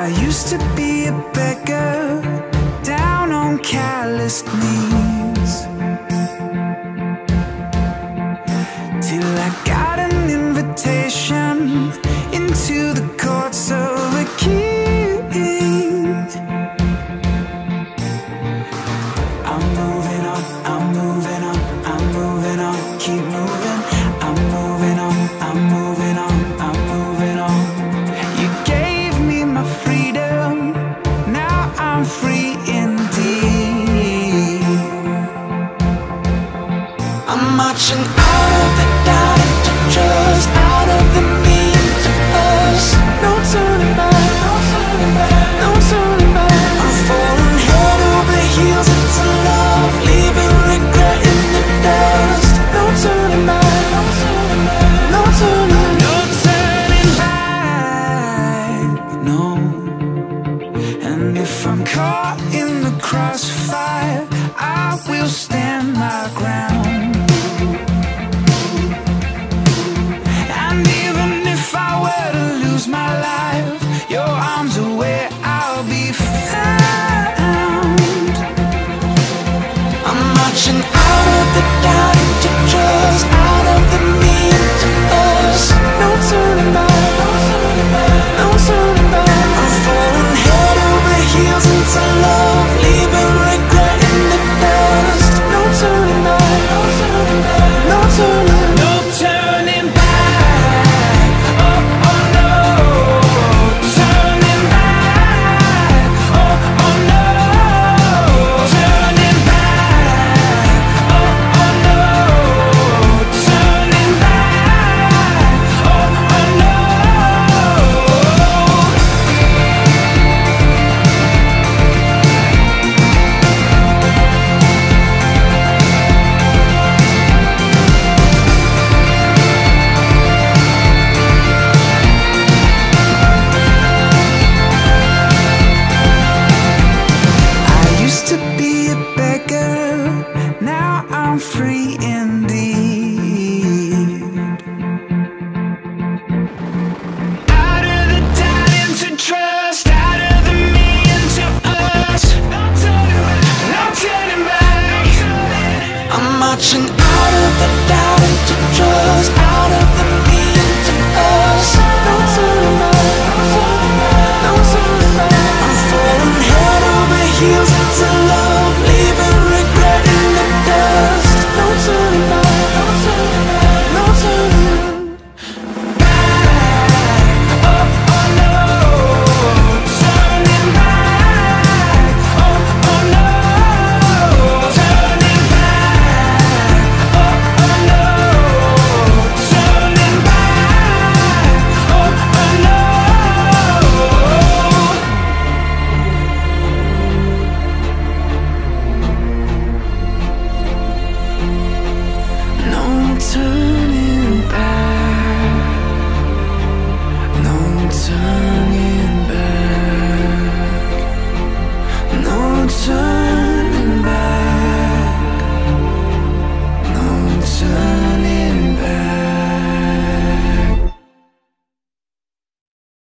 I used to be a beggar, down on calloused knees, till I got an invitation into the courts of a king. I'm moving on, I'm moving on, I'm moving on, keep moving. I'm moving on, I'm moving on, I'm moving on. You gave me my freedom, now I'm free indeed. I'm marching out of the doubt into trust, out of the me to us. No turning back, no turning back, no turning back. I'm falling head over heels into love, leaving regret in the dust. No turning back, no turning back, no turning, no turning back, no. And if I'm caught in the crossfire, I will stand my ground. And even if I were to lose my life, your arms are where I'll be found. I'm marching out of the doubt into trust, out of the me into us. No turning back, no turning back, no turning back. I'm falling head over heels into love, leaving regret in the dust. No turning back, no turning back, no turning, no turning back. Oh, oh no, turning back. Oh, oh no, turning back. Oh, oh no, turning back. Oh, oh no. I used to be a beggar, now I'm free indeed. Out of the doubt into trust, out of the me into us. No turning back, no turning back. I'm marching out of the doubt into trust, out